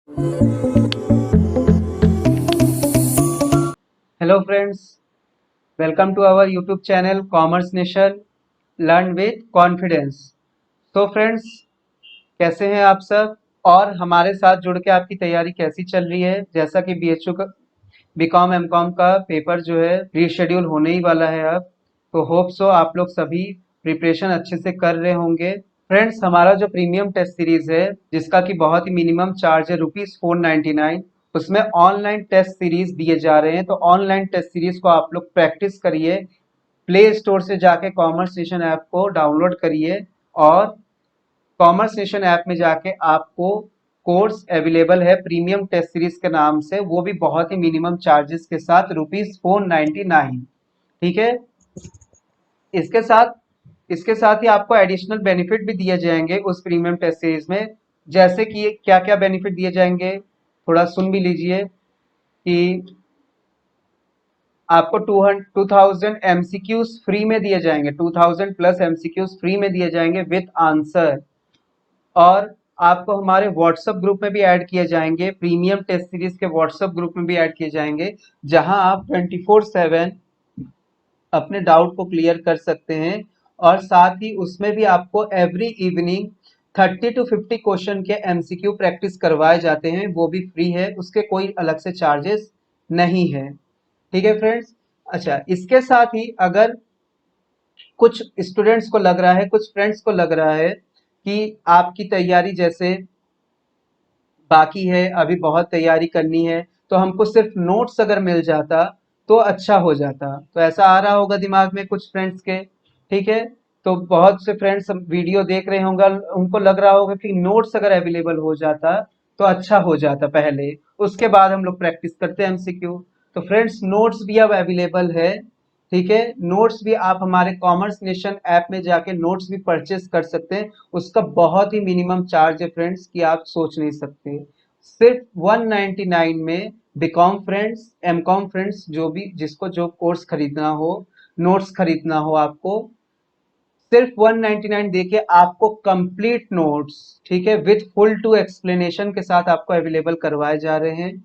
Hello friends, welcome to our YouTube channel Commerce Nation Learn with Confidence। तो friends, कैसे हैं आप सब और हमारे साथ जुड़ के आपकी तैयारी कैसी चल रही है? जैसा कि बीएचयू का बीकॉम एमकॉम का पेपर जो है रीशेड्यूल होने ही वाला है अब, तो होप सो आप लोग सभी प्रिपरेशन अच्छे से कर रहे होंगे। फ्रेंड्स, हमारा जो प्रीमियम टेस्ट सीरीज है जिसका कि बहुत ही मिनिमम चार्ज है ₹499, उसमें ऑनलाइन टेस्ट सीरीज दिए जा रहे हैं। तो ऑनलाइन टेस्ट सीरीज को आप लोग प्रैक्टिस करिए, प्ले स्टोर से जाके कॉमर्स नेशन ऐप को डाउनलोड करिए और कॉमर्स नेशन ऐप में जाके आपको कोर्स अवेलेबल है प्रीमियम टेस्ट सीरीज के नाम से, वो भी बहुत ही मिनिमम चार्जेस के साथ ₹499। ठीक है, इसके साथ इसके साथ ही आपको एडिशनल बेनिफिट भी दिए जाएंगे उस प्रीमियम टेस्ट सीरीज में। जैसे कि क्या क्या बेनिफिट दिए जाएंगे, थोड़ा सुन भी लीजिए कि आपको 2000 एमसीक्यूज फ्री में दिए जाएंगे, 2000 प्लस एमसीक्यूज फ्री में दिए जाएंगे विथ आंसर। और आपको हमारे व्हाट्सएप ग्रुप में भी ऐड किए जाएंगे, प्रीमियम टेस्ट सीरीज के व्हाट्सएप ग्रुप में भी ऐड किए जाएंगे, जहां आप 24/7 अपने डाउट को क्लियर कर सकते हैं। और साथ ही उसमें भी आपको एवरी इवनिंग 30 to 50 क्वेश्चन के एमसीक्यू प्रैक्टिस करवाए जाते हैं, वो भी फ्री है, उसके कोई अलग से चार्जेस नहीं है। ठीक है फ्रेंड्स। अच्छा, इसके साथ ही अगर कुछ स्टूडेंट्स को लग रहा है, कुछ फ्रेंड्स को लग रहा है कि आपकी तैयारी जैसे बाकी है, अभी बहुत तैयारी करनी है, तो हमको सिर्फ नोट्स अगर मिल जाता तो अच्छा हो जाता, तो ऐसा आ रहा होगा दिमाग में कुछ फ्रेंड्स के। ठीक है, तो बहुत से फ्रेंड्स वीडियो देख रहे होंगे, उनको लग रहा होगा कि नोट्स अगर अवेलेबल हो जाता तो अच्छा हो जाता पहले, उसके बाद हम लोग प्रैक्टिस करते हैं एमसीक्यू। तो फ्रेंड्स, नोट्स भी अब अवेलेबल है। ठीक है, नोट्स भी आप हमारे कॉमर्स नेशन ऐप में जाके नोट्स भी परचेस कर सकते हैं। उसका बहुत ही मिनिमम चार्ज है फ्रेंड्स कि आप सोच नहीं सकते। सिर्फ 199 में बीकॉम फ्रेंड्स, एमकॉम फ्रेंड्स, जो भी जिसको जो कोर्स खरीदना हो, नोट्स खरीदना हो, आपको सिर्फ 199 देके आपको कंप्लीट नोट्स, ठीक है, विथ फुल टू एक्सप्लेनेशन के साथ आपको अवेलेबल करवाए जा रहे हैं।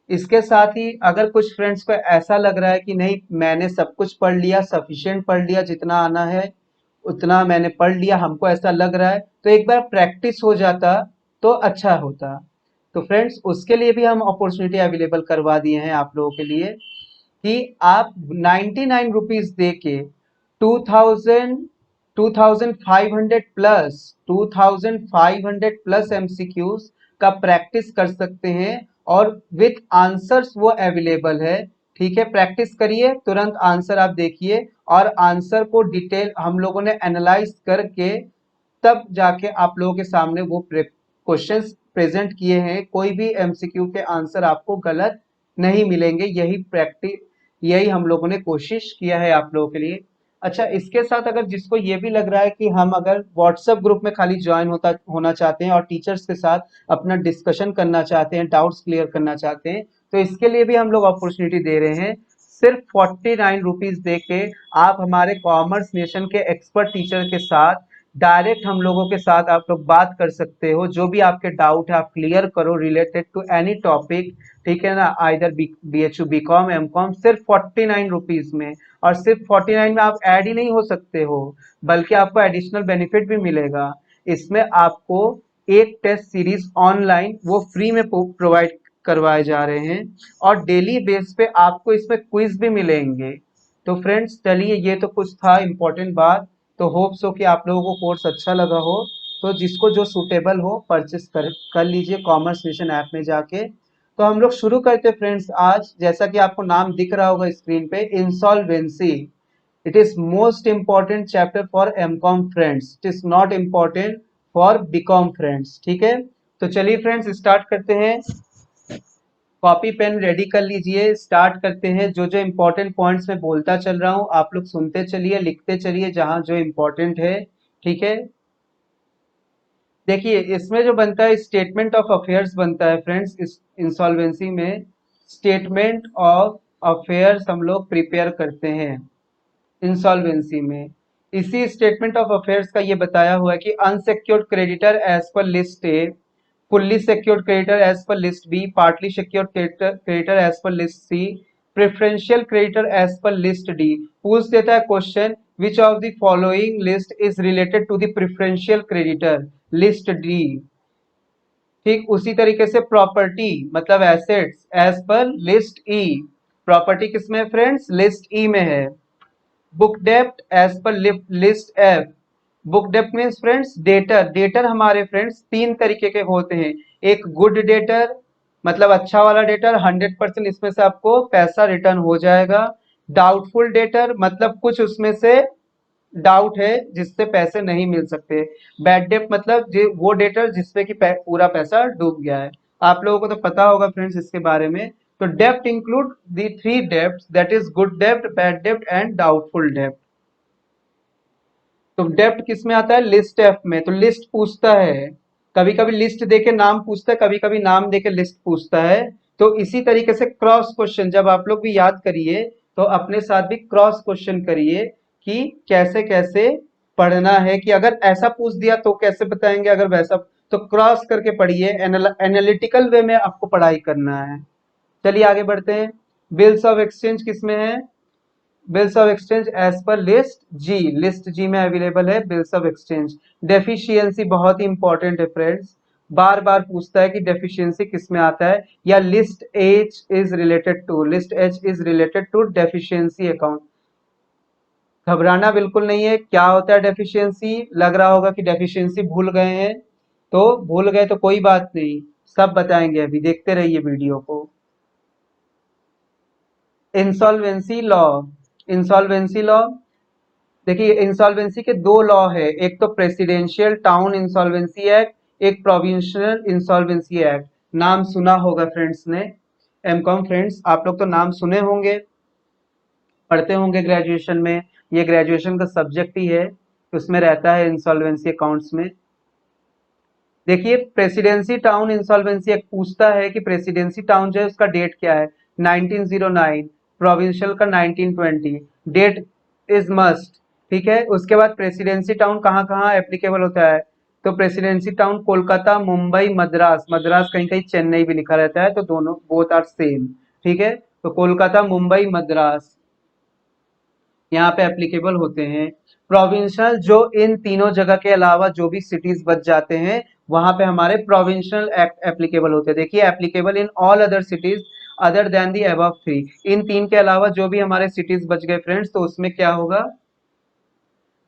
इसके साथ ही अगर कुछ फ्रेंड्स को ऐसा लग रहा है कि नहीं, मैंने सब कुछ पढ़ लिया, सफिशिएंट पढ़ लिया, जितना आना है उतना मैंने पढ़ लिया, हमको ऐसा लग रहा है, तो एक बार प्रैक्टिस हो जाता तो अच्छा होता। तो फ्रेंड्स, उसके लिए भी हम अपॉर्चुनिटी अवेलेबल करवा दिए हैं आप लोगों के लिए कि आप 99 रुपीज दे के 2000 2500 प्लस एमसीक्यूज का प्रैक्टिस कर सकते हैं और विथ आंसर्स वो अवेलेबल है। ठीक है, प्रैक्टिस करिए, तुरंत आंसर आप देखिए और आंसर को डिटेल हम लोगों ने एनालाइज करके तब जाके आप लोगों के सामने वो क्वेश्चंस प्रेजेंट किए हैं। कोई भी एमसीक्यू के आंसर आपको गलत नहीं मिलेंगे, यही हम लोगों ने कोशिश किया है आप लोगों के लिए। अच्छा, इसके साथ अगर जिसको ये भी लग रहा है कि हम अगर व्हाट्सएप ग्रुप में खाली ज्वाइन होना चाहते हैं और टीचर्स के साथ अपना डिस्कशन करना चाहते हैं, डाउट्स क्लियर करना चाहते हैं, तो इसके लिए भी हम लोग अपॉर्चुनिटी दे रहे हैं। सिर्फ 49 रुपीज दे के आप हमारे कॉमर्स नेशन के एक्सपर्ट टीचर के साथ डायरेक्ट हम लोगों के साथ आप लोग बात कर सकते हो, जो भी आपके डाउट है आप क्लियर करो रिलेटेड टू एनी टॉपिक। ठीक है ना, आइदर बीएचयू बीकॉम एमकॉम, सिर्फ 49 रुपीज में। और सिर्फ 49 में आप ऐड ही नहीं हो सकते हो, बल्कि आपको एडिशनल बेनिफिट भी मिलेगा। इसमें आपको एक टेस्ट सीरीज ऑनलाइन वो फ्री में प्रोवाइड करवाए जा रहे हैं और डेली बेस पे आपको इसमें क्विज भी मिलेंगे। तो फ्रेंड्स, चलिए, ये तो कुछ था इम्पोर्टेंट बात। तो होप सो कि आप लोगों को कोर्स अच्छा लगा हो। तो जिसको जो सूटेबल हो परचेस कर लीजिए कॉमर्स नेशन ऐप में जाके। तो हम लोग शुरू करते फ्रेंड्स आज, जैसा कि आपको नाम दिख रहा होगा स्क्रीन पे, insolvency. It is most important chapter for MCom friends, it is not important for BCom friends. ठीक है, तो चलिए फ्रेंड्स, स्टार्ट करते हैं। कॉपी पेन रेडी कर लीजिए, स्टार्ट करते हैं। जो जो इंपॉर्टेंट पॉइंट्स मैं बोलता चल रहा हूँ आप लोग सुनते चलिए, लिखते चलिए जहां जो इंपॉर्टेंट है। ठीक है, देखिए, इसमें जो बनता है स्टेटमेंट ऑफ अफेयर्स बनता है फ्रेंड्स, इस इंसॉल्वेंसी में स्टेटमेंट ऑफ अफेयर्स हम लोग प्रिपेयर करते हैं इंसॉल्वेंसी में। इसी स्टेटमेंट ऑफ अफेयर्स का ये बताया हुआ है कि unsecured creditor as per list A fully secured creditor as per list B, partly secured creditor as per list C, preferential creditor as per list D. पूछ देता है question, which of the following list is related to the preferential creditor, list D. ठीक उसी तरीके से property मतलब assets as per list E, property किसमें friends, list E में है। बुक डेप्ट as per list F, book डेप्ट मीन्स फ्रेंड्स डेटर, डेटर हमारे फ्रेंड्स तीन तरीके के होते हैं, एक गुड डेटर मतलब अच्छा वाला डेटर 100% इसमें से आपको पैसा रिटर्न हो जाएगा, डाउटफुल डेटर मतलब कुछ उसमें से डाउट है जिससे पैसे नहीं मिल सकते, बैड डेट मतलब वो डेटर जिसपे कि पूरा पैसा डूब गया है। आप लोगों को तो पता होगा फ्रेंड्स इसके बारे में। तो डेप्ट include the three dept, that is good dept, bad dept and doubtful डेप्ट। तो डेप्ट किस में आता है, लिस्ट एफ में। तो लिस्ट पूछता है, कभी कभी लिस्ट देके नाम पूछता है, कभी कभी नाम देके लिस्ट पूछता है। तो इसी तरीके से क्रॉस क्वेश्चन जब आप लोग भी याद करिए तो अपने साथ भी क्रॉस क्वेश्चन करिए कि कैसे कैसे पढ़ना है, कि अगर ऐसा पूछ दिया तो कैसे बताएंगे, अगर वैसा तो क्रॉस करके पढ़िए, एनालिटिकल वे में आपको पढ़ाई करना है। चलिए आगे बढ़ते हैं। बिल्स ऑफ एक्सचेंज किसमें है, bills of exchange as per list G, list G में अवेलेबल है बिल्स ऑफ एक्सचेंज। डेफिशिएंसी बहुत ही इंपॉर्टेंट है फ्रेंड्स, बार बार पूछता है कि डेफिशिएंसी किस में आता है, या list H is related to, list H is related to deficiency account. घबराना बिल्कुल नहीं है, क्या होता है डेफिशिएंसी, लग रहा होगा कि डेफिशिएंसी भूल गए हैं, तो भूल गए तो कोई बात नहीं, सब बताएंगे, अभी देखते रहिए वीडियो को। इंसॉल्वेंसी लॉ, इंसॉल्वेंसी लॉ देखिए इंसॉल्वेंसी के दो लॉ है, एक तो प्रेसिडेंशियल टाउन इंसॉल्वेंसी एक्ट, एक प्रोविंशियल इंसॉल्वेंसी एक्ट। नाम सुना होगा फ्रेंड्स ने, एमकॉम फ्रेंड्स आप लोग तो नाम सुने होंगे, पढ़ते होंगे ग्रेजुएशन में, ये ग्रेजुएशन का सब्जेक्ट ही है, उसमें रहता है इंसॉल्वेंसी अकाउंट्स में। देखिए प्रेसिडेंसी टाउन इंसॉल्वेंसी एक्ट पूछता है कि प्रेसिडेंसी टाउन जो है उसका डेट क्या है, 1909, प्रोविंशियल का 1920, डेट इज मस्ट। ठीक है, उसके बाद प्रेसिडेंसी टाउन कहाँ कहाँ एप्लीकेबल होता है, तो प्रेसिडेंसी टाउन कोलकाता, मुंबई, मद्रास, मद्रास कहीं कहीं चेन्नई भी लिखा रहता है, तो दोनों बोथ आर सेम। ठीक है, तो कोलकाता, मुंबई, मद्रास यहाँ पे एप्लीकेबल होते हैं। प्रोविंशियल जो इन तीनों जगह के अलावा जो भी सिटीज बच जाते हैं वहां पे हमारे प्रोविंशियल एक्ट एप्लीकेबल होते हैं। देखिए applicable in all other cities other than the above three, इन तीन के अलावा जो भी हमारे सिटीज बच गए फ्रेंड्स तो उसमें क्या होगा,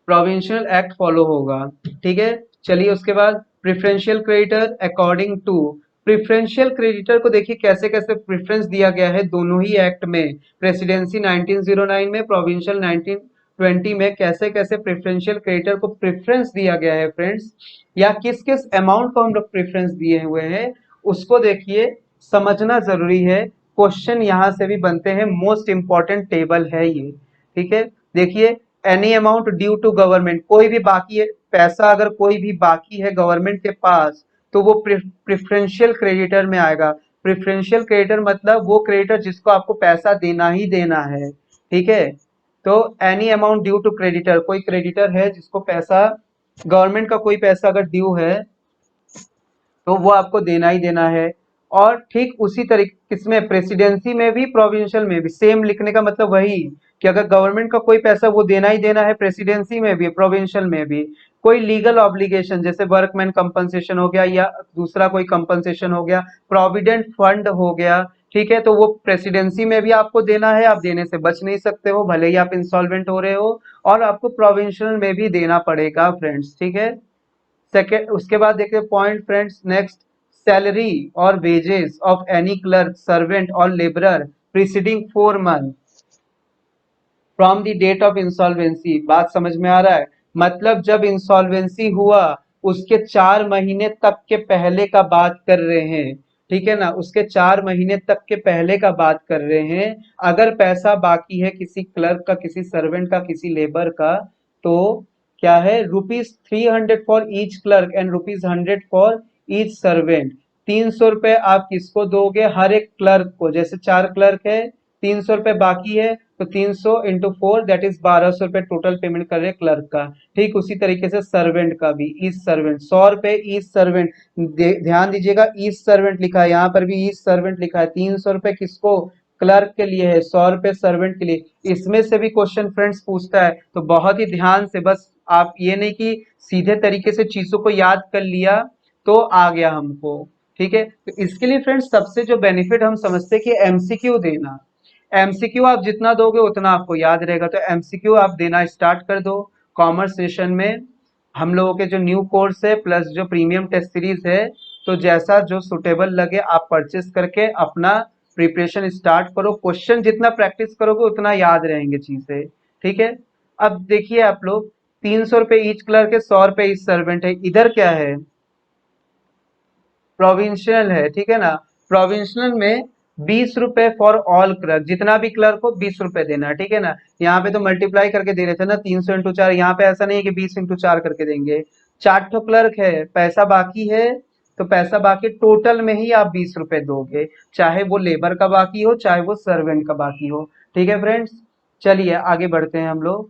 प्रोविंशियल एक्ट फॉलो होगा। ठीक है, चलिए उसके बाद preferential creditor according to, preferential creditor को देखिए कैसे कैसे प्रेफरेंस दिया गया है दोनों ही एक्ट में, प्रेसिडेंसी 1909 में, प्रोविंशियल 1920 में, कैसे कैसे प्रेफरेंशियल क्रेडिटर को प्रेफरेंस दिया गया है फ्रेंड्स, या किस किस अमाउंट को हम लोग प्रेफरेंस दिए हुए हैं उसको देखिए, समझना जरूरी है। क्वेश्चन यहाँ से भी बनते हैं, मोस्ट इंपॉर्टेंट टेबल है ये। ठीक है, देखिए any amount due to government, कोई भी बाकी है पैसा, अगर कोई भी बाकी है गवर्नमेंट के पास तो वो प्रिफरेंशियल क्रेडिटर में आएगा। प्रिफरेंशियल क्रेडिटर मतलब वो क्रेडिटर जिसको आपको पैसा देना ही देना है। ठीक है, तो any amount due to creditor, कोई क्रेडिटर है जिसको पैसा, गवर्नमेंट का कोई पैसा अगर ड्यू है तो वो आपको देना ही देना है। और ठीक उसी तरीके किसमें, प्रेसिडेंसी में भी प्रोविंशियल में भी सेम, लिखने का मतलब वही कि अगर गवर्नमेंट का कोई पैसा वो देना ही देना है, प्रेसिडेंसी में भी प्रोविंशियल में भी। कोई लीगल ऑब्लिगेशन जैसे वर्कमैन कंपनसेशन हो गया या दूसरा कोई कंपनसेशन हो गया, प्रोविडेंट फंड हो गया, ठीक है, तो वो प्रेसिडेंसी में भी आपको देना है, आप देने से बच नहीं सकते हो भले ही आप इंसॉल्वेंट हो रहे हो, और आपको प्रोविंशियल में भी देना पड़ेगा फ्रेंड्स। ठीक है, सेकेंड उसके बाद देखिए पॉइंट फ्रेंड्स नेक्स्ट, सैलरी और wages of any clerk, servant और labourer preceding 4 month from the date of insolvency. बात समझ में आ रहा है, मतलब जब इंसॉल्वेंसी हुआ उसके 4 महीने तक के पहले का बात कर रहे हैं। ठीक है ना, उसके 4 महीने तक के पहले का बात कर रहे हैं। अगर पैसा बाकी है किसी क्लर्क का, किसी सर्वेंट का, किसी लेबर का, तो क्या है, ₹300 for each clerk and ₹100 for each servant. ₹300 आप किसको दोगे, हर एक क्लर्क को, जैसे 4 क्लर्क है ₹300 बाकी है, तो 300 into 4 that is ₹1200 total payment कर रहे क्लर्क का। ठीक उसी तरीके से सर्वेंट का भी, ईच सर्वेंट ₹100 ईच सर्वेंट। ध्यान दीजिएगा ईच सर्वेंट लिखा है, यहाँ पर भी ईच सर्वेंट लिखा है। ₹300 किसको? क्लर्क के लिए है, ₹100 सर्वेंट के लिए। इसमें से भी क्वेश्चन फ्रेंड्स पूछता है, तो बहुत ही ध्यान से, बस आप ये नहीं कि सीधे तरीके से चीजों को याद कर लिया तो आ गया हमको। ठीक है, तो इसके लिए फ्रेंड्स सबसे जो बेनिफिट हम समझते हैं कि एमसीक्यू देना। एमसीक्यू आप जितना दोगे उतना आपको याद रहेगा, तो एमसीक्यू आप देना स्टार्ट कर दो। कॉमर्स सेशन में हम लोगों के जो न्यू कोर्स है प्लस जो प्रीमियम टेस्ट सीरीज है, तो जैसा जो सुटेबल लगे आप परचेस करके अपना प्रिपरेशन स्टार्ट करो। क्वेश्चन जितना प्रैक्टिस करोगे उतना याद रहेंगे चीजें। ठीक है, अब देखिए आप लोग, ₹300 ईच क्लर्क है, ₹100 ईच सर्वेंट है। इधर क्या है? प्रोविंशियल है, ठीक है ना। प्रोविंशियल में ₹20 फॉर ऑल क्लर्क, जितना भी क्लर्क हो ₹20 देना है, ठीक है ना। यहाँ पे तो मल्टीप्लाई करके दे रहे थे ना, 300 इंटू 4। यहाँ पे ऐसा नहीं है कि 20 इंटू 4 करके देंगे। 4 क्लर्क है, पैसा बाकी है, तो पैसा बाकी टोटल में ही आप ₹20 दोगे, चाहे वो लेबर का बाकी हो चाहे वो सर्वेंट का बाकी हो। ठीक है फ्रेंड्स, चलिए आगे बढ़ते हैं हम लोग।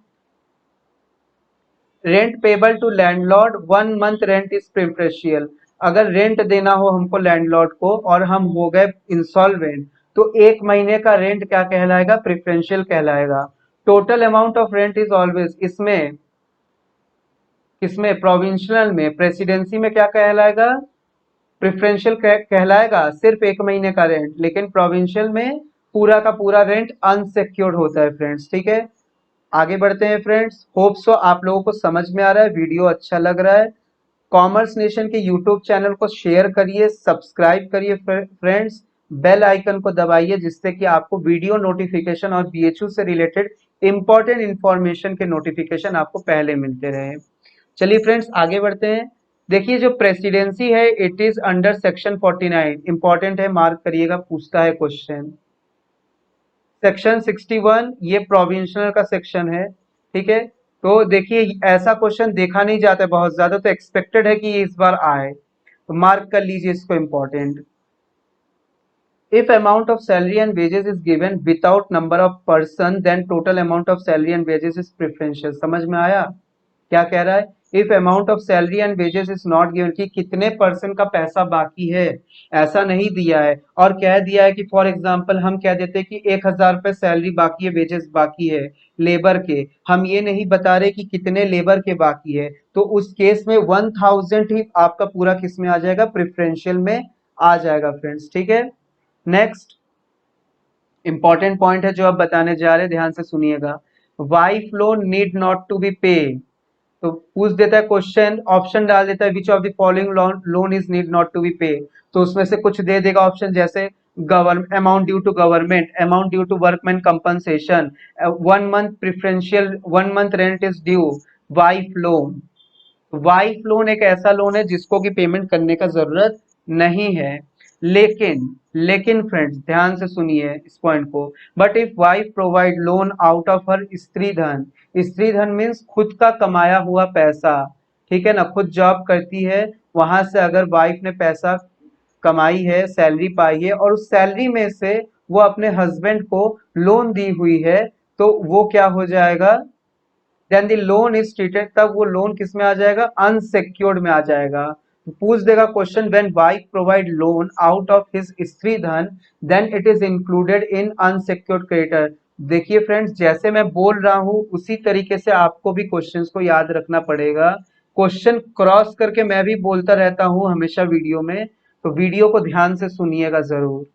Rent payable to landlord 1 month rent is preferential. अगर रेंट देना हो हमको लैंडलॉर्ड को और हम हो गए इंसॉल्वेंट, तो 1 महीने का रेंट क्या कहलाएगा? प्रेफरेंशियल कहलाएगा। Total amount of rent is always, इसमें किसमें? प्रोविंशियल में। प्रेसिडेंसी में क्या कहलाएगा? प्रेफरेंशियल कहलाएगा सिर्फ 1 महीने का रेंट, लेकिन प्रोविंशियल में पूरा का पूरा रेंट अनसिक्योर्ड होता है फ्रेंड्स। ठीक है, आगे बढ़ते हैं फ्रेंड्स। होप सो आप लोगों को समझ में आ रहा है, वीडियो अच्छा लग रहा है। कॉमर्स नेशन के यूट्यूब चैनल को शेयर करिए, सब्सक्राइब करिए फ्रेंड्स, बेल आइकन को दबाइए, जिससे कि आपको वीडियो नोटिफिकेशन और बीएचयू से रिलेटेड इंपॉर्टेंट इंफॉर्मेशन के नोटिफिकेशन आपको पहले मिलते रहे। चलिए फ्रेंड्स आगे बढ़ते हैं। देखिए जो प्रेसिडेंसी है it is under section 49, important है, मार्क करिएगा, पूछता है क्वेश्चन। सेक्शन 61 ये प्रोविंशियल का सेक्शन है। ठीक है, तो देखिए ऐसा क्वेश्चन देखा नहीं जाता है बहुत ज्यादा, तो एक्सपेक्टेड है कि ये इस बार आए, तो मार्क कर लीजिए इसको important. If amount of salary and wages is given without number of person, then total amount of salary and wages is preferential. समझ में आया क्या कह रहा है? If amount of salary and wages is not given, कि कितने percent का पैसा बाकी है, ऐसा नहीं दिया है। और कह दिया है कि फॉर एग्जांपल हम कह देते हैं कि ₹1000 सैलरी बाकी है, वेजेस बाकी है लेबर के, हम ये नहीं बता रहे कि कितने लेबर के बाकी है, तो उस केस में 1000 ही आपका पूरा किस में आ जाएगा? प्रेफरेंशियल में आ जाएगा फ्रेंड्स। ठीक है, नेक्स्ट इंपॉर्टेंट पॉइंट है जो अब बताने जा रहे हैं, ध्यान से सुनिएगा। Wife loan need not to be pay, तो पूछ देता है क्वेश्चन, ऑप्शन डाल देता है which of the following loan is need not to be pay, तो उसमें से कुछ दे देगा ऑप्शन, जैसे government amount due to government, amount due to workman compensation, 1 month preferential, 1 month rent is due, wife loan. वाइफ लोन एक ऐसा लोन है जिसको कि पेमेंट करने का जरूरत नहीं है, लेकिन फ्रेंड्स ध्यान से सुनिए इस पॉइंट को। But if wife provide loan out of her स्त्री धन, स्त्री धन मीन्स खुद का कमाया हुआ पैसा, ठीक है ना, खुद जॉब करती है, वहां से अगर वाइफ ने पैसा कमाई है, सैलरी पाई है, और उस सैलरी में से वो अपने हस्बैंड को लोन दी हुई है, तो वो क्या हो जाएगा? Then the loan is treated, तब वो लोन किस में आ जाएगा? अनसेक्योर्ड में आ जाएगा। पूछ देगा question, when wife provide loan out of his stridhan, then it is included in unsecured creditor. देखिए फ्रेंड्स, जैसे मैं बोल रहा हूं उसी तरीके से आपको भी क्वेश्चंस को याद रखना पड़ेगा। क्वेश्चन क्रॉस करके मैं भी बोलता रहता हूं हमेशा वीडियो में, तो वीडियो को ध्यान से सुनिएगा जरूर।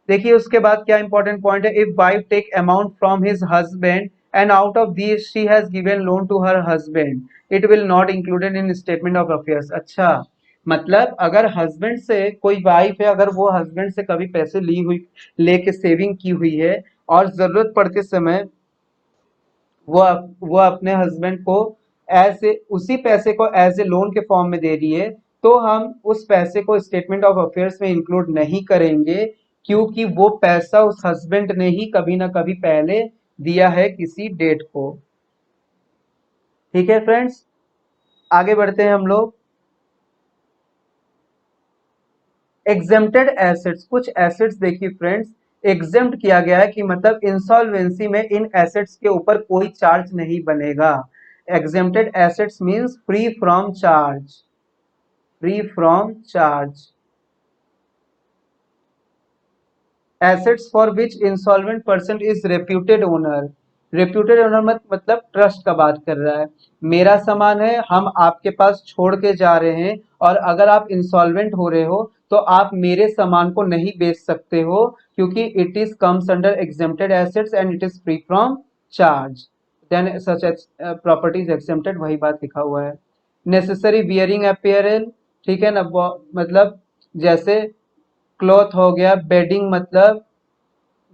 देखिए उसके बाद क्या इंपॉर्टेंट पॉइंट है, if wife take amount from his husband and out of this she has given loan to her husband, it will not included in statement of affairs. अच्छा, मतलब अगर हस्बैंड से कोई वाइफ है, अगर वो हस्बैंड से कभी पैसे ली हुई, लेके सेविंग की हुई है, और जरूरत पड़ते समय वो वो अपने हस्बैंड को एज ए उसी पैसे को एज ए लोन के फॉर्म में दे रही है, तो हम उस पैसे को स्टेटमेंट ऑफ अफेयर्स में इंक्लूड नहीं करेंगे, क्योंकि वो पैसा उस हस्बैंड ने ही कभी ना कभी पहले दिया है किसी डेट को। ठीक है फ्रेंड्स, आगे बढ़ते हैं हम लोग। एग्जेम्प्टेड एसेट्स, कुछ एसेट्स देखिए फ्रेंड्स, एग्जेम्प्ट किया गया है कि मतलब इंसॉल्वेंसी में इन एसेट्स के ऊपर कोई चार्ज नहीं बनेगा। Exempted assets means free from charge, free from charge. Assets for which insolvent person is reputed owner. Reputed owner मतलब ट्रस्ट का बात कर रहा है। मेरा सामान है, हम आपके पास छोड़ के जा रहे हैं, और अगर आप इंसॉल्वेंट हो रहे हो तो आप मेरे सामान को नहीं बेच सकते हो, क्योंकि it is comes under exempted assets and it is free from charge. Then such properties exempted, वही बात लिखा हुआ है। नेसेसरी वियरिंग अपीयरल, ठीक है ना, मतलब जैसे क्लॉथ हो गया, बेडिंग मतलब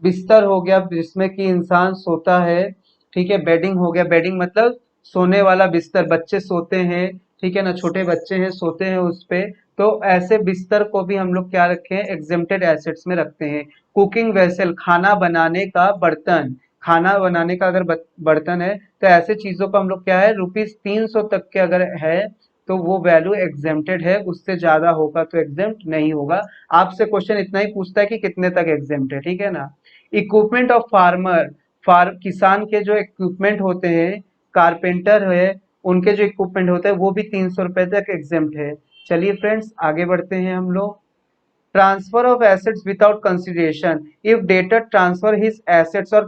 बिस्तर हो गया जिसमें कि इंसान सोता है, ठीक है। बेडिंग हो गया, बेडिंग मतलब सोने वाला बिस्तर, बच्चे सोते हैं, ठीक है ना, छोटे बच्चे हैं सोते हैं उस पे। तो ऐसे बिस्तर को भी हम लोग क्या रखे हैं, एग्जेम्प्टेड एसेट्स में रखते हैं। कुकिंग वेसल, खाना बनाने का बर्तन, खाना बनाने का अगर बर्तन है तो ऐसे चीजों को हम लोग क्या है, ₹300 तक के अगर है तो वो वैल्यू एग्जेम्प्टेड है, उससे ज्यादा होगा तो एग्जेम्प्ट नहीं होगा। आपसे क्वेश्चन इतना ही पूछता है कि कितने तक एग्जेम्प्ट है, ठीक है ना। इक्विपमेंट ऑफ फार्मर, किसान के जो इक्विपमेंट होते हैं, कारपेंटर है, उनके जो इक्विपमेंट होते हैं वो भी ₹300 तक एग्जेम्प्ट है। चलिए फ्रेंड्स आगे बढ़ते हैं हम लोग। Transfer of assets without consideration. If debtor transfer his assets or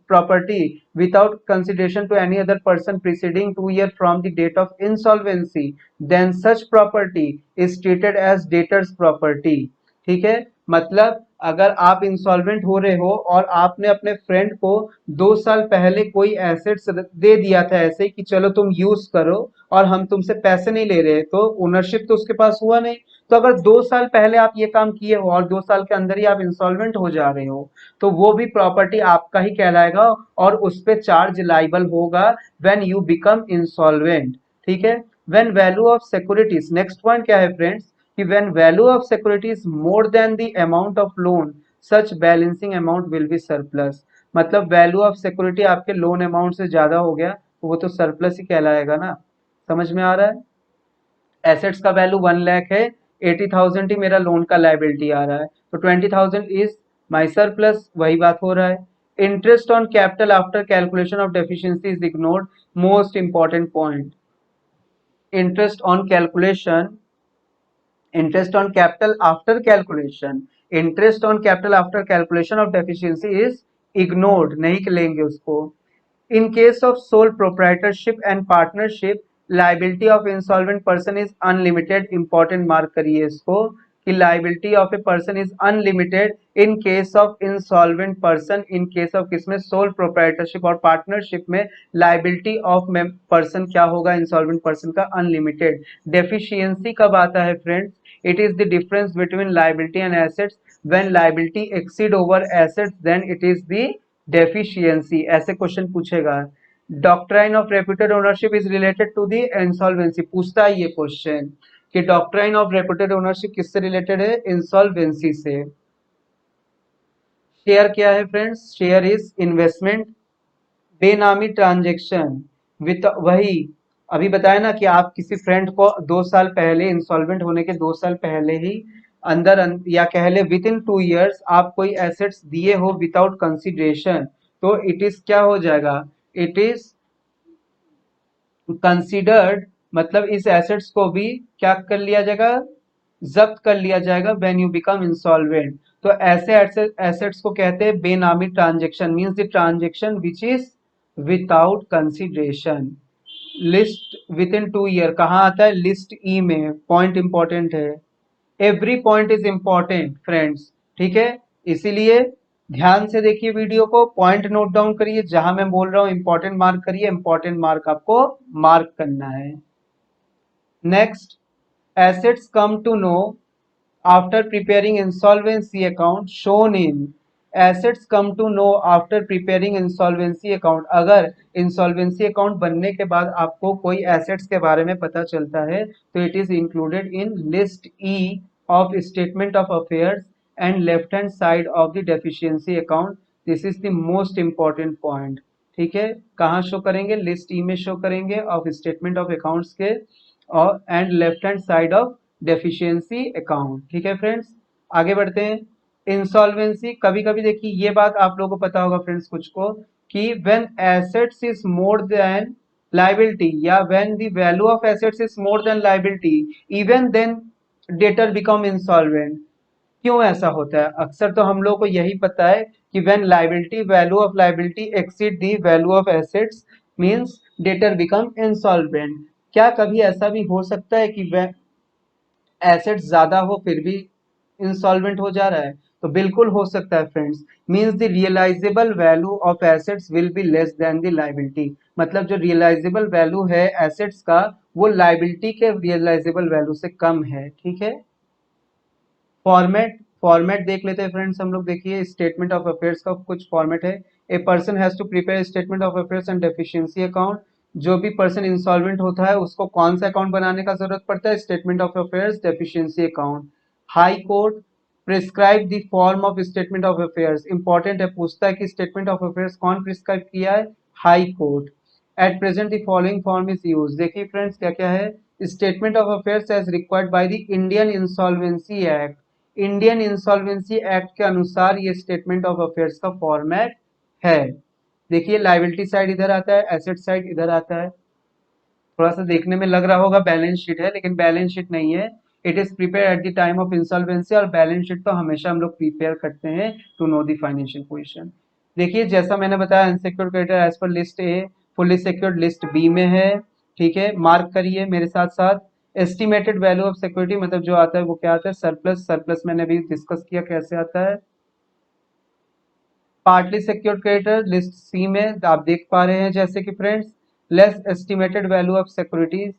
property without consideration to any other person preceding 2 years from the date of insolvency, then such property is treated as debtor's property. ठीक है, मतलब अगर आप insolvent हो रहे हो और आपने अपने फ्रेंड को 2 साल पहले कोई एसेट्स दे दिया था ऐसे कि चलो तुम यूज करो, और हम तुमसे पैसे नहीं ले रहे, तो ओनरशिप तो उसके पास हुआ नहीं। तो अगर 2 साल पहले आप ये काम किए हो और 2 साल के अंदर ही आप इंसॉल्वेंट हो जा रहे हो, तो वो भी प्रॉपर्टी आपका ही कहलाएगा, और उस पे चार्ज लाइबल होगा व्हेन यू बिकम इंसॉल्वेंट। ठीक है। When value of securities, next point क्या है फ्रेंड्स, कि when value of securities more than the amount of loan, such balancing amount will be surplus. मतलब वैल्यू ऑफ सिक्योरिटी आपके loan amount से ज्यादा हो गया तो वो तो सरप्लस ही कहलाएगा ना। समझ में आ रहा है। एसेट्स का वैल्यू 1 लाख है, 80,000 ही मेरा लोन का लाइबिलिटी आ रहा है, तो 20,000 इज माई सरप्लस, वही बात हो रहा है। Interest on capital after calculation of deficiency is ignored, most important point. Interest on calculation, interest on capital after calculation, interest on capital after calculation of deficiency is ignored, नहीं लेंगे उसको। In case of sole proprietorship and partnership, liability of insolvent person is unlimited, important mark करिए इसको, कि liability of a person is unlimited in case of insolvent person, in case of किसमें, sole proprietorship और partnership में liability of person क्या होगा, insolvent person का unlimited। deficiency कब आता है friends, it is the difference between liability and assets, when liability exceed over assets then it is the deficiency। ऐसे क्वेश्चन पूछेगा। Doctrine of reputed ownership is related to the insolvency, पूछता है ये question कि doctrine of reputed ownership किससे related है, insolvency से। Share क्या है friends, share is investment. Benami transaction with, वही अभी बताया ना कि आप किसी फ्रेंड को 2 साल पहले, इंसॉल्वेंट होने के 2 साल पहले ही अंदर या कह ले विद इन 2 इयर्स आप कोई एसेट्स दिए हो विदाउट कंसिडरेशन, तो इट इज क्या हो जाएगा, इट इज कंसिडर्ड, मतलब इस एसेट्स को भी क्या कर लिया जाएगा, जब्त कर लिया जाएगा व्हेन यू बिकम इंसॉल्वेंट। तो ऐसे एसेट्स को कहते हैं बेनामी transaction, means the transaction which is without consideration. List with in 2 year कहाँ आता है, लिस्ट ई में, पॉइंट इंपॉर्टेंट है। Every point is important friends, ठीक है। इसीलिए ध्यान से देखिए वीडियो को, पॉइंट नोट डाउन करिए, जहां मैं बोल रहा हूं इंपॉर्टेंट मार्क करिए, इंपॉर्टेंट मार्क आपको मार्क करना है। Next, assets come to know after preparing insolvency account shown in, assets come to know after preparing insolvency account, अगर insolvency account बनने के बाद आपको कोई assets के बारे में पता चलता है तो it is included in list E of statement of affairs and left hand side of the deficiency account, this is the most important point। ठीक है, कहाँ शो करेंगे, लिस्ट ई में शो करेंगे ऑफ स्टेटमेंट ऑफ अकाउंट्स के, और and left hand side of deficiency account. ठीक है फ्रेंड्स, आगे बढ़ते हैं। इंसॉल्वेंसी कभी कभी देखिए ये बात आप लोगों को पता होगा फ्रेंड्स कुछ को, कि when assets is more than liability या when the value of assets is more than liability even then debtor become insolvent. क्यों ऐसा होता है? अक्सर तो हम लोग को यही पता है कि when liability value of liability exceed the value of assets means debtor become insolvent. क्या कभी ऐसा भी हो सकता है कि एसेट्स ज्यादा हो फिर भी इंसॉल्वेंट हो जा रहा है? तो बिल्कुल हो सकता है friends. Means the realisable value of assets will be less than the liability. मतलब जो रियलाइजेबल वैल्यू है एसेट्स का वो लायबिलिटी के रियलाइजेबल वैल्यू से कम है। ठीक है। फॉर्मेट फॉर्मेट देख लेते हैं फ्रेंड्स हम लोग। देखिए स्टेटमेंट ऑफ अफेयर्स का कुछ फॉर्मेट है। A person has to prepare statement of affairs and deficiency account. जो भी पर्सन इंसॉल्वेंट होता है उसको कौन सा अकाउंट बनाने का जरूरत पड़ता है? Statement of affairs deficiency account. High court prescribe the form of statement of affairs. Important है, पूछता है कि स्टेटमेंट ऑफ अफेयर्स कौन प्रिस्क्राइब किया है? High court. At present the following form is use. देखिए फ्रेंड्स क्या क्या है। Statement of affairs as required by the Indian insolvency act. Indian insolvency act के अनुसार ये स्टेटमेंट ऑफ अफेयर्स का फॉर्मेट है। देखिए लायबिलिटी साइड इधर आता है, एसेट साइड इधर आता है। थोड़ा सा देखने में लग रहा होगा बैलेंस शीट है, लेकिन बैलेंस शीट नहीं है। It is prepare at the time of insolvency. और बैलेंस शीट तो हमेशा हम लोग प्रिपेयर करते हैं to know the financial position. देखिए जैसा मैंने बताया unsecured creditor as per list A, fully secured list B में है। ठीक है, मार्क करिए मेरे साथ साथ। एस्टिमेटेड वैल्यू ऑफ सिक्योरिटी मतलब जो आता है वो क्या आता है? सरप्लस। सरप्लस मैंने अभी डिस्कस किया कैसे आता है। पार्टली सिक्योर्ड क्रेडिटर लिस्ट सी में आप देख पा रहे हैं जैसे कि friends less estimated value of securities.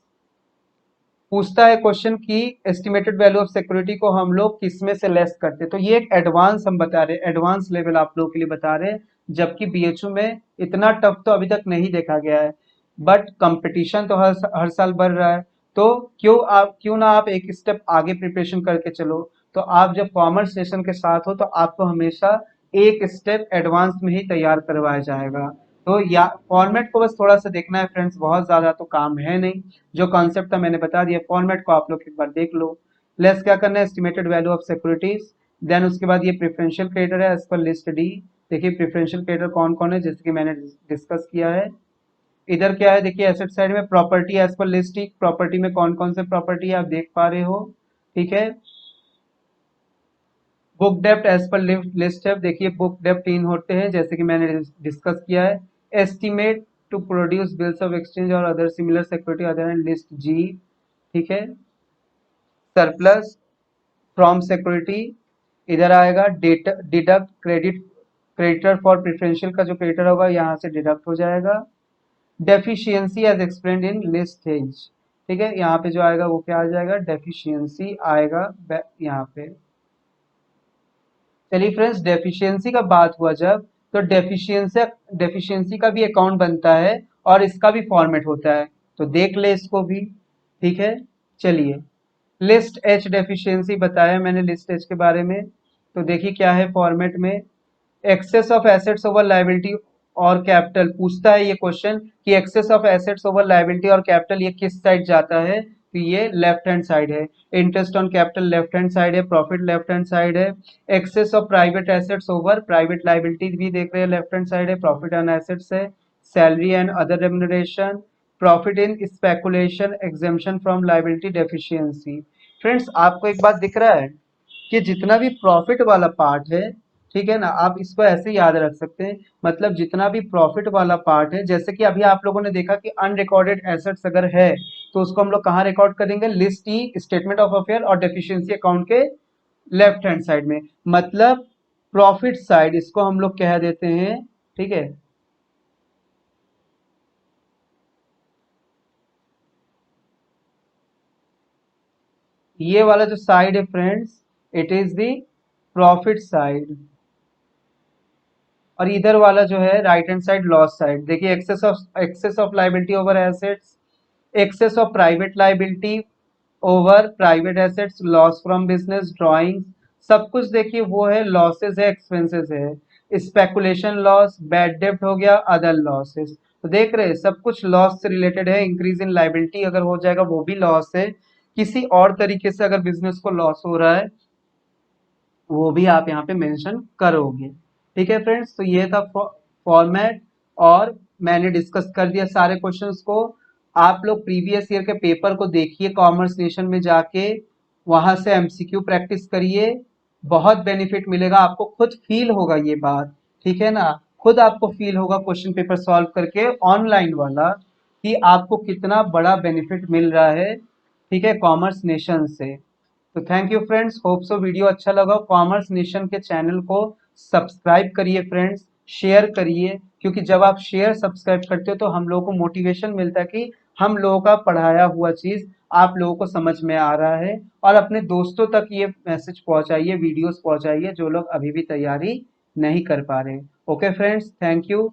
पूछता है क्वेश्चन की एस्टिमेटेड वैल्यू ऑफ सिक्योरिटी को हम लोग किस में से लेस करते हैं? तो ये एक एडवांस हम बता रहे हैं, एडवांस लेवल आप लोगों के लिए बता रहे हैं। जबकि बीएचयू में इतना टफ तो अभी तक नहीं देखा गया है, बट कंपटीशन तो हर साल बढ़ रहा है। तो क्यों ना आप एक स्टेप आगे प्रिपरेशन करके चलो। तो आप जब कॉमर्स सेशन के साथ हो तो आपको हमेशा एक स्टेप एडवांस में ही तैयार करवाया जाएगा। तो या फॉर्मेट को बस थोड़ा सा देखना है फ्रेंड्स, बहुत ज्यादा तो काम है नहीं। जो कॉन्सेप्ट था मैंने बता दिया, फॉर्मेट को आप लोग एक बार देख लो। लेस क्या करना है? Estimated value of securities. Then उसके बाद ये प्रेफरेंशियल क्रेडिटर है एज पर लिस्ट डी। देखिए प्रेफरेंशियल क्रेडिटर कौन कौन है जैसे कि मैंने डिस्कस किया है। इधर क्या है? देखिए एसेट साइड में property as per list D. Property में कौन कौन से प्रॉपर्टी आप देख पा रहे हो। ठीक है। बुक डेप्ट एज पर लिस्ट है। देखिए बुक डेप्ट तीन होते हैं जैसे कि मैंने डिस्कस किया है। Estimate to produce bills of exchange और other similar security other and list G. ठीक है। सरप्लस फ्रॉम सिक्योरिटी इधर आएगा। Deduct credit creditor for preferential का जो क्रेडिटर होगा यहाँ से डिडक्ट हो जाएगा। Deficiency as explained in list H. ठीक है, यहाँ पे जो आएगा वो क्या आ जाएगा? डेफिशिएंसी आएगा यहाँ पे। चलिए फ्रेंड्स डेफिशिएंसी का बात हुआ जब, तो डेफिशिएंसी का भी अकाउंट बनता है और इसका भी फॉर्मेट होता है। तो देख ले इसको भी। ठीक है। चलिए लिस्ट एच डेफिशिएंसी बताया मैंने लिस्ट एच के बारे में। तो देखिए क्या है फॉर्मेट में। Excess of assets over liability और कैपिटल। पूछता है ये क्वेश्चन कि excess of assets over liability और कैपिटल ये किस साइड जाता है? तो ये लेफ्ट हैंड साइड है। Interest on capital left hand side है, प्रॉफिट लेफ्ट हैंड साइड है। Excess of private assets over private liability भी देख रहे हैं लेफ्ट हैंड साइड है। प्रॉफिट ऑन एसेट्स है। Salary and other remuneration. Profit in speculation exemption from liability deficiency. Friends आपको एक बात दिख रहा है कि जितना भी प्रॉफिट वाला पार्ट है, ठीक है ना, आप इसको ऐसे याद रख सकते हैं। मतलब जितना भी प्रॉफिट वाला पार्ट है, जैसे कि अभी आप लोगों ने देखा कि अनरिकॉर्डेड एसेट्स अगर है तो उसको हम लोग कहाँ रिकॉर्ड करेंगे? List e statement of affair और डेफिशिएंसी अकाउंट के लेफ्ट हैंड साइड में। मतलब प्रॉफिट साइड इसको हम लोग कह देते हैं। ठीक है। ये वाला जो साइड है friends, it is the profit side. और इधर वाला जो है right hand side loss side. देखिए excess of liability over assets, excess of private liability over private assets, loss from business drawing, सब कुछ देखिए वो है लॉसेस है, एक्सपेंसेस है। स्पेकुलेशन लॉस, बैड डेब्ट हो गया, अदर लॉसेस। तो देख रहे हैं सब कुछ लॉस से रिलेटेड है। इंक्रीज इन लायबिलिटी अगर हो जाएगा वो भी लॉस है। किसी और तरीके से अगर बिजनेस को लॉस हो रहा है वो भी आप यहाँ पे मेंशन करोगे। ठीक है फ्रेंड्स, तो ये था फॉर्मेट, और मैंने डिस्कस कर दिया सारे क्वेश्चंस को। आप लोग प्रीवियस ईयर के पेपर को देखिए कॉमर्स नेशन में जाके, वहां से एमसीक्यू प्रैक्टिस करिए, बहुत बेनिफिट मिलेगा आपको, खुद फील होगा ये बात। ठीक है ना, खुद आपको फील होगा क्वेश्चन पेपर सॉल्व करके ऑनलाइन वाला, कि आपको कितना बड़ा बेनिफिट मिल रहा है, ठीक है, कॉमर्स नेशन से। तो thank you friends, hope so video अच्छा लगा। कॉमर्स नेशन के चैनल को सब्सक्राइब करिए फ्रेंड्स, शेयर करिए, क्योंकि जब आप शेयर सब्सक्राइब करते हो तो हम लोगों को मोटिवेशन मिलता है कि हम लोगों का पढ़ाया हुआ चीज आप लोगों को समझ में आ रहा है। और अपने दोस्तों तक ये मैसेज पहुंचाइए, वीडियोस पहुंचाइए, जो लोग अभी भी तैयारी नहीं कर पा रहे। Okay friends, thank you.